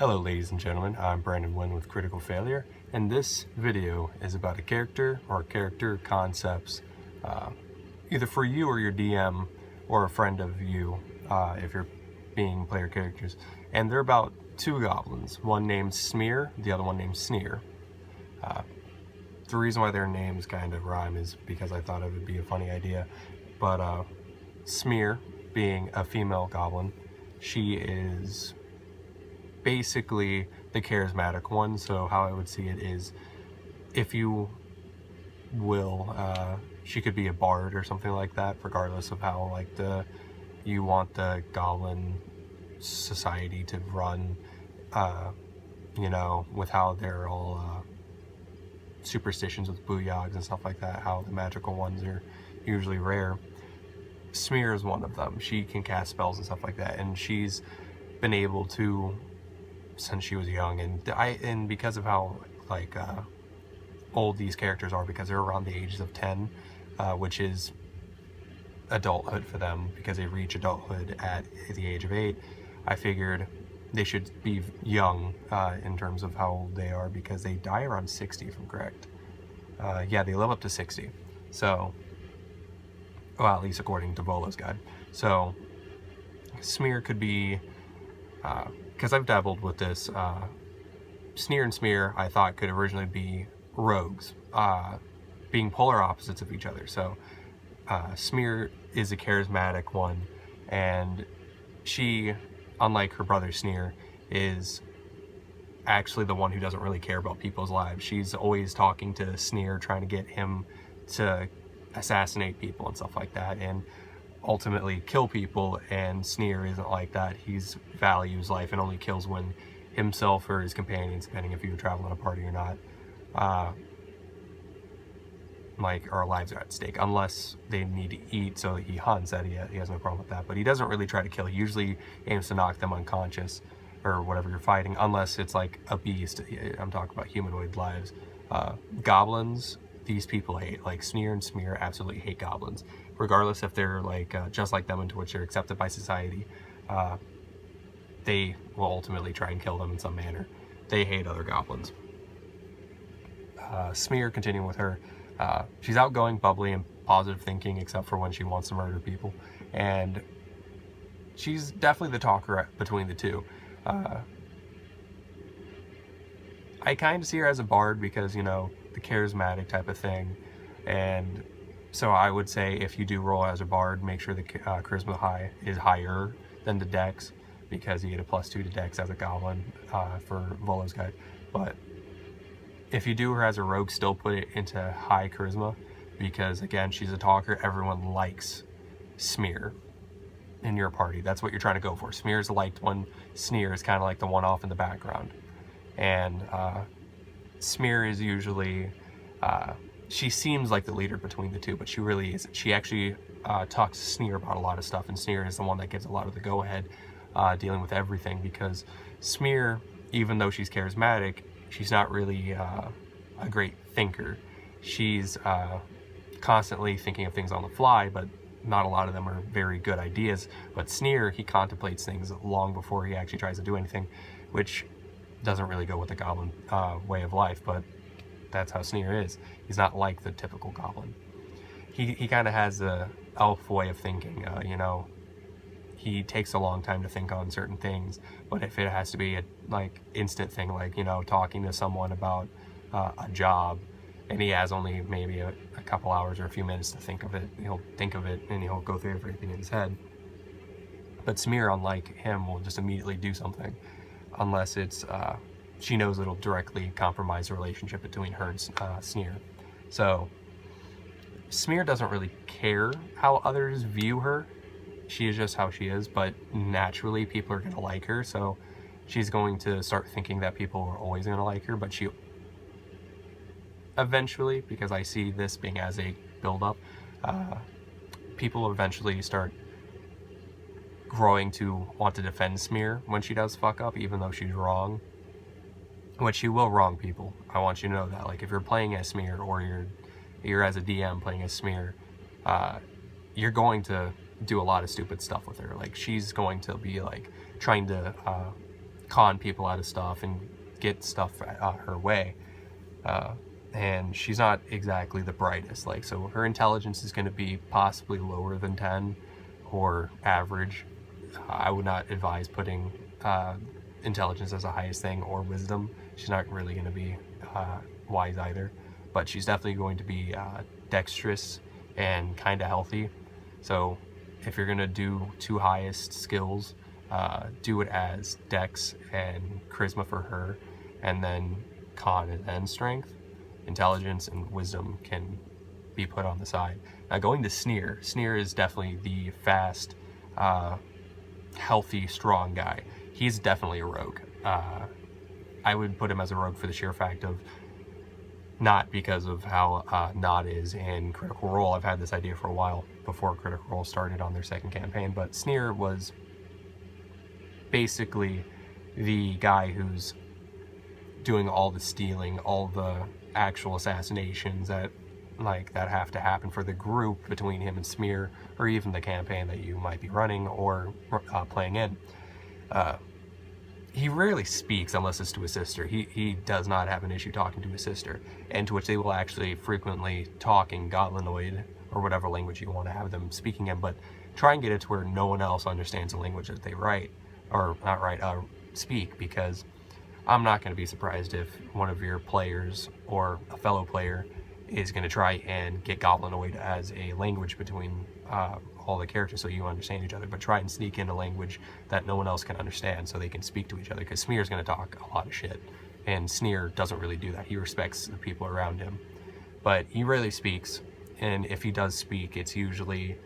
Hello ladies and gentlemen, I'm Brandon Wynn with Critical Failure, and this video is about a character or character concepts, either for you or your DM or a friend of you, if you're being player characters. And they're about two goblins, one named Sneer, the other one named Sneer. The reason why their names kind of rhyme is because I thought it would be a funny idea, but Smear, being a female goblin, she is basically the charismatic one. So how I would see it is, if you will, she could be a bard or something like that, regardless of how you want the goblin society to run, with how they're all superstitions with booyags and stuff like that, how the magical ones are usually rare. Smear is one of them. She can cast spells and stuff like that, and she's been able to since she was young, and because of how old these characters are, because they're around the ages of 10, which is adulthood for them, because they reach adulthood at the age of 8. I figured they should be young in terms of how old they are, because they die around 60 if I'm correct. Yeah, they live up to 60. So, well, at least according to Volo's guide. So Smear could be, because I've dabbled with this, Sneer and Smear I thought could originally be rogues, being polar opposites of each other. So Smear is a charismatic one, and she, unlike her brother Sneer, is actually the one who doesn't really care about people's lives. She's always talking to Sneer, trying to get him to assassinate people and stuff like that, and ultimately kill people. And Sneer isn't like that. He values life and only kills when himself or his companions, depending if you travel in a party or not, our lives are at stake, unless they need to eat. So he hunts that, he has no problem with that, but he doesn't really try to kill. He usually aims to knock them unconscious or whatever you're fighting, unless it's like a beast. I'm talking about humanoid lives. Goblins, these people hate. Like Sneer and Smear absolutely hate goblins, regardless if they're just like them, into which they're accepted by society. They will ultimately try and kill them in some manner. They hate other goblins. Smear, continuing with her, she's outgoing, bubbly, and positive thinking, except for when she wants to murder people. And she's definitely the talker between the two. I kind of see her as a bard because, the charismatic type of thing. And so I would say, if you do roll as a bard, make sure the charisma is higher than the dex, because you get a +2 to dex as a goblin for Volo's guide. But if you do her as a rogue, still put it into high charisma, because again, she's a talker. Everyone likes Smear in your party. That's what you're trying to go for. Smear's the liked one. Sneer is kind of like the one off in the background. And Smear is usually, she seems like the leader between the two, but she really isn't. She actually talks to Sneer about a lot of stuff, and Sneer is the one that gives a lot of the go-ahead, dealing with everything, because Smear, even though she's charismatic, she's not really a great thinker. She's constantly thinking of things on the fly, but not a lot of them are very good ideas. But Sneer, he contemplates things long before he actually tries to do anything, which doesn't really go with the goblin way of life, but that's how Sneer is. He's not like the typical goblin. He kind of has a elf way of thinking. He takes a long time to think on certain things, but if it has to be a instant thing, talking to someone about a job, and he has only maybe a couple hours or a few minutes to think of it, he'll think of it and he'll go through everything in his head. But Smear, unlike him, will just immediately do something, unless it's she knows it'll directly compromise the relationship between her and Sneer. So Smear doesn't really care how others view her. She is just how she is, but naturally people are going to like her, so she's going to start thinking that people are always going to like her. But she eventually, because I see this being as a build-up, people eventually start growing to want to defend Smear when she does fuck up, even though she's wrong. Which she will wrong people. I want you to know that. If you're playing as Smear, or you're as a DM playing as Smear, you're going to do a lot of stupid stuff with her. She's going to be trying to con people out of stuff and get stuff her way. And she's not exactly the brightest. Like, so her intelligence is going to be possibly lower than 10 or average. I would not advise putting intelligence as the highest thing, or wisdom. She's not really going to be wise either, but she's definitely going to be dexterous and kind of healthy. So if you're going to do 2 highest skills, do it as dex and charisma for her, and then con and then strength. Intelligence and wisdom can be put on the side. Now going to Sneer. Sneer is definitely the fast, healthy, strong guy. He's definitely a rogue. I would put him as a rogue for the sheer fact of, not because of how Nod is in Critical Role. I've had this idea for a while before Critical Role started on their second campaign, but Sneer was basically the guy who's doing all the stealing, all the actual assassinations that have to happen for the group between him and Smear, or even the campaign that you might be running or playing in. He rarely speaks unless it's to his sister. He does not have an issue talking to his sister, and to which they will actually frequently talk in Goblinoid, or whatever language you want to have them speaking in, but try and get it to where no one else understands the language that they write, or not write, speak, because I'm not going to be surprised if one of your players or a fellow player is going to try and get Goblinoid as a language between all the characters so you understand each other, but try and sneak in a language that no one else can understand so they can speak to each other, because Smear's going to talk a lot of shit, and Sneer doesn't really do that. He respects the people around him, but he rarely speaks, and if he does speak, it's usually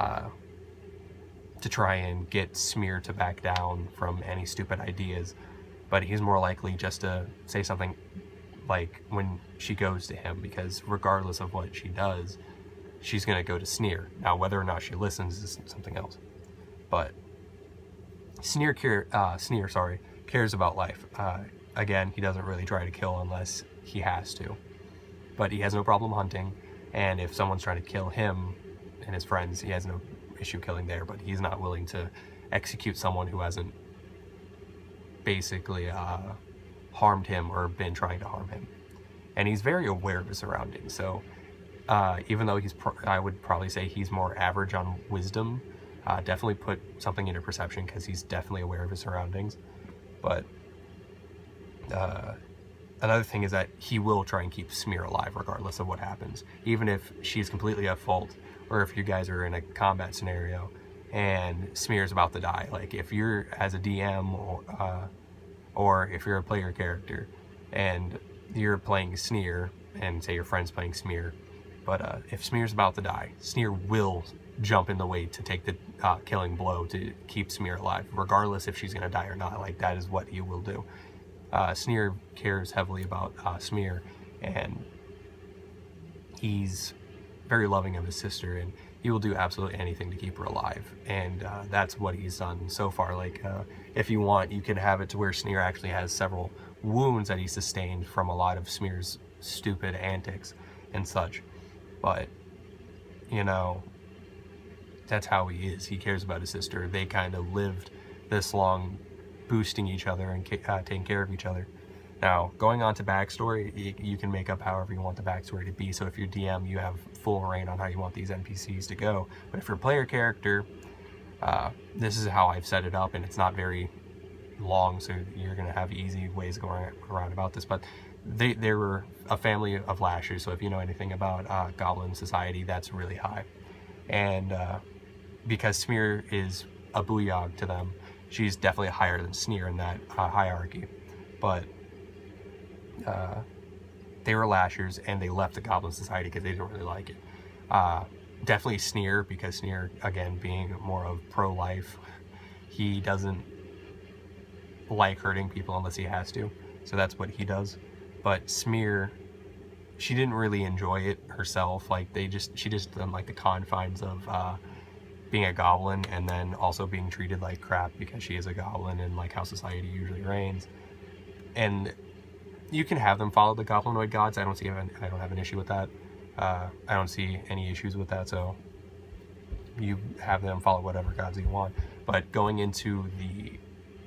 to try and get Smear to back down from any stupid ideas. But he's more likely just to say something like when she goes to him, because regardless of what she does, she's going to go to Sneer. Now, whether or not she listens is something else. But Sneer cares about life. Again, he doesn't really try to kill unless he has to. But he has no problem hunting, and if someone's trying to kill him and his friends, he has no issue killing there, but he's not willing to execute someone who hasn't basically harmed him or been trying to harm him. And he's very aware of his surroundings, so even though I would probably say he's more average on wisdom, definitely put something into perception, because he's definitely aware of his surroundings. But another thing is that he will try and keep Smear alive regardless of what happens, even if she's completely at fault, or if you guys are in a combat scenario and Smear's about to die. Like, if you're as a DM or if you're a player character and you're playing Sneer, and say your friend's playing Smear, but if Smear's about to die, Sneer will jump in the way to take the killing blow to keep Smear alive, regardless if she's going to die or not. Like, that is what he will do. Sneer cares heavily about Smear, and he's very loving of his sister, and he will do absolutely anything to keep her alive, and that's what he's done so far. Like, if you want, you can have it to where Sneer actually has several wounds that he sustained from a lot of Smear's stupid antics and such, but, you know, that's how he is. He cares about his sister. They kind of lived this long boosting each other and taking care of each other. Now, going on to backstory, you can make up however you want the backstory to be. So if you're DM, you have full reign on how you want these NPCs to go. But if you're a player character, this is how I've set it up, and it's not very long, so you're going to have easy ways of going around about this. But they were a family of lashers, so if you know anything about Goblin society, that's really high. And because Smear is a booyog to them, she's definitely higher than Sneer in that hierarchy. But they were lashers, and they left the Goblin Society because they didn't really like it. Definitely Sneer, because Sneer, again, being more of pro-life, he doesn't like hurting people unless he has to, so that's what he does. But Smear, she didn't really enjoy it herself. Like, she just done like the confines of being a goblin, and then also being treated like crap because she is a goblin, and like how society usually reigns. And you can have them follow the goblinoid gods. I don't have an issue with that. I don't see any issues with that, so you have them follow whatever gods you want. But going into the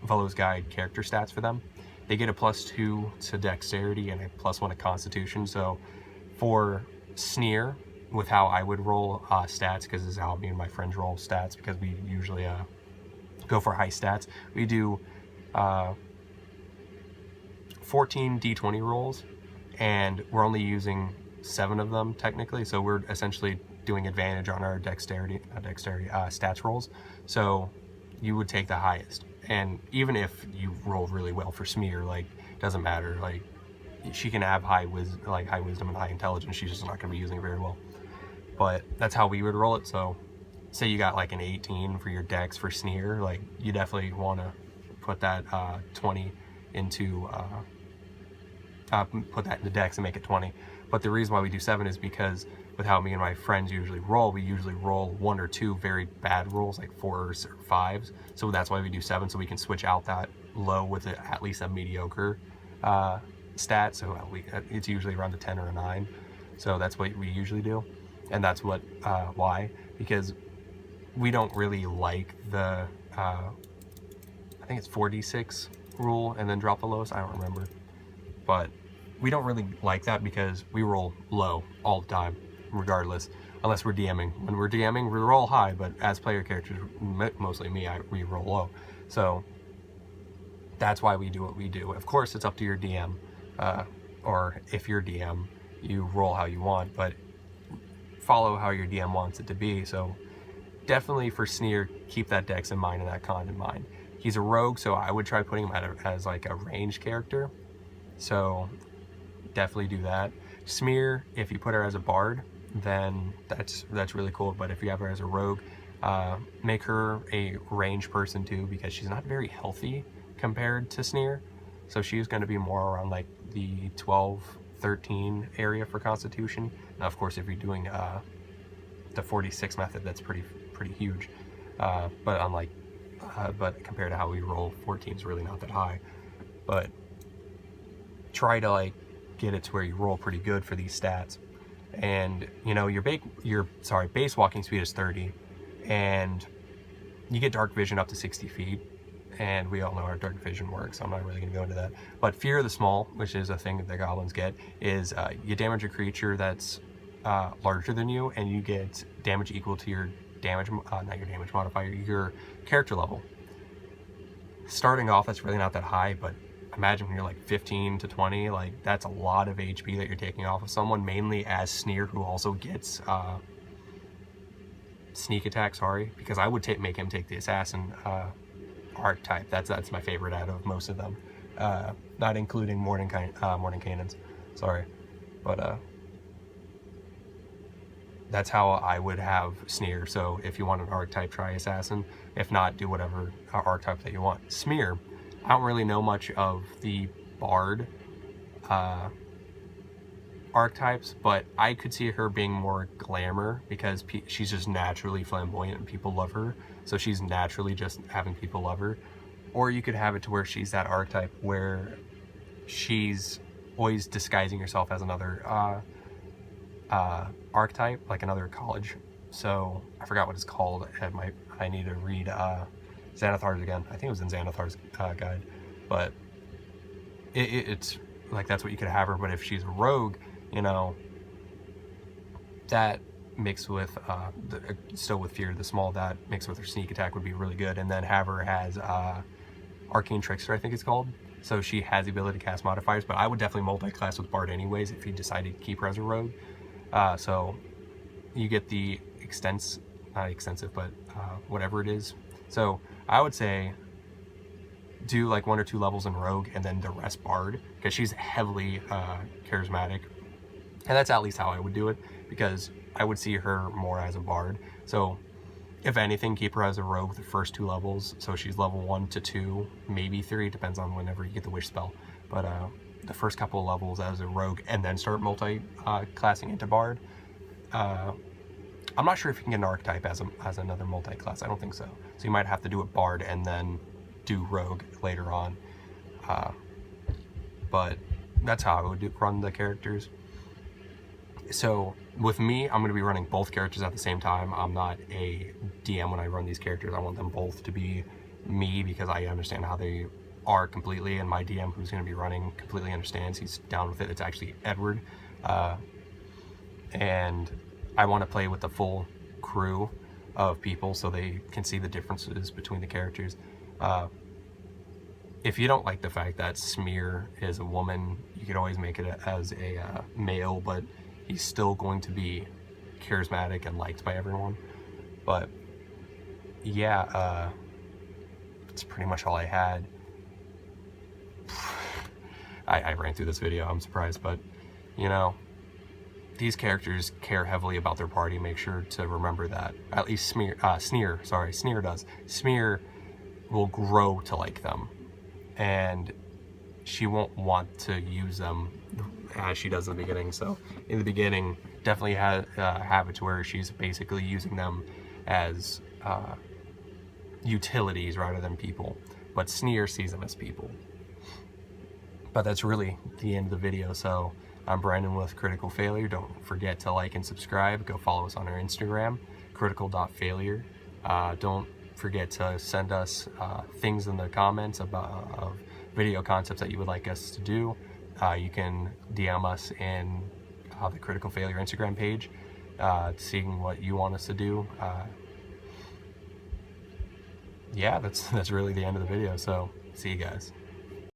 Volo's Guide character stats for them. They get a +2 to dexterity and a +1 to constitution. So for Sneer, with how I would roll stats, because this is how me and my friends roll stats, because we usually go for high stats, we do 14 d20 rolls, and we're only using 7 of them technically, so we're essentially doing advantage on our dexterity stats rolls. So you would take the highest, and even if you roll really well for Smear, like, doesn't matter, like, she can have high wisdom and high intelligence, she's just not going to be using it very well. But that's how we would roll it. So say you got like an 18 for your dex for Sneer, like, you definitely want to put that 20 into put that in the dex and make it 20. But the reason why we do 7 is because with how me and my friends usually roll, we usually roll 1 or 2 very bad rolls, like 4s or 5s. So that's why we do 7, so we can switch out that low with at least a mediocre stat. So it's usually around a 10 or a 9. So that's what we usually do, and that's what why, because we don't really like the I think it's 4d6 rule and then drop the lowest. I don't remember, but we don't really like that because we roll low all the time, regardless, unless we're DMing. When we're DMing, we roll high, but as player characters, mostly me, we roll low. So that's why we do what we do. Of course, it's up to your DM, or if you're DM, you roll how you want, but follow how your DM wants it to be. So definitely for Sneer, keep that dex in mind and that con in mind. He's a rogue, so I would try putting him as like a ranged character. So definitely do that. Smear, if you put her as a bard, then that's really cool. But if you have her as a rogue, make her a ranged person too, because she's not very healthy compared to Sneer. So she's going to be more around like the 12-13 area for constitution. Now, of course, if you're doing the 46 method, that's pretty huge. But compared to how we roll, 14 is really not that high. But try to like get it to where you roll pretty good for these stats. And you know, your base walking speed is 30, and you get dark vision up to 60 feet. And we all know how dark vision works, so I'm not really going to go into that. But Fear of the Small, which is a thing that the goblins get, is you damage a creature that's larger than you, and you get damage equal to your damage, not your damage modifier, your character level. Starting off, that's really not that high, but imagine when you're like 15 to 20, like, that's a lot of HP that you're taking off of someone, mainly as Sneer, who also gets sneak attack, because I would make him take the assassin archetype. That's my favorite out of most of them, not including Mordenkainen's, but that's how I would have Sneer. So if you want an archetype, try assassin. If not, do whatever archetype that you want. Smear, I don't really know much of the bard archetypes, but I could see her being more glamour, because she's just naturally flamboyant and people love her, so she's naturally just having people love her. Or you could have it to where she's that archetype where she's always disguising herself as another archetype, like another college. So I forgot what it's called. I need to read Xanathar's again. I think it was in Xanathar's guide, but it's like, that's what you could have her. But if she's a rogue, you know, that mixed with still with Fear of the Small, that mixed with her sneak attack would be really good. And then have her as Arcane Trickster, I think it's called. So she has the ability to cast modifiers, but I would definitely multi-class with Bard anyways if you decided to keep her as a rogue. So you get the not extensive, but whatever it is. So I would say do like 1 or 2 levels in rogue and then the rest bard, because she's heavily charismatic, and that's at least how I would do it, because I would see her more as a bard. So if anything, keep her as a rogue the first 2 levels, so she's level 1 to 2, maybe 3, depends on whenever you get the wish spell. But the first couple of levels as a rogue, and then start multi-classing into bard. I'm not sure if you can get an archetype as another multi-class. I don't think so. So you might have to do it bard and then do rogue later on. But that's how I would run the characters. So with me, I'm going to be running both characters at the same time. I'm not a DM when I run these characters. I want them both to be me, because I understand how they are completely, and my DM who's going to be running completely understands. He's down with it. It's actually Edward. And I want to play with the full crew of people so they can see the differences between the characters. If you don't like the fact that Sneer is a woman, you could always make it as a male, but he's still going to be charismatic and liked by everyone. But yeah, that's pretty much all I had. I ran through this video, I'm surprised, but you know, these characters care heavily about their party. Make sure to remember that. At least Sneer does. Sneer will grow to like them, and she won't want to use them as she does in the beginning. So in the beginning, definitely have it to where she's basically using them as utilities rather than people. But Sneer sees them as people. But that's really the end of the video. So I'm Brandon with Critical Failure. Don't forget to like and subscribe. Go follow us on our Instagram, critical.failure. Don't forget to send us things in the comments of video concepts that you would like us to do. You can DM us in the Critical Failure Instagram page, seeing what you want us to do. Yeah, that's really the end of the video. So see you guys.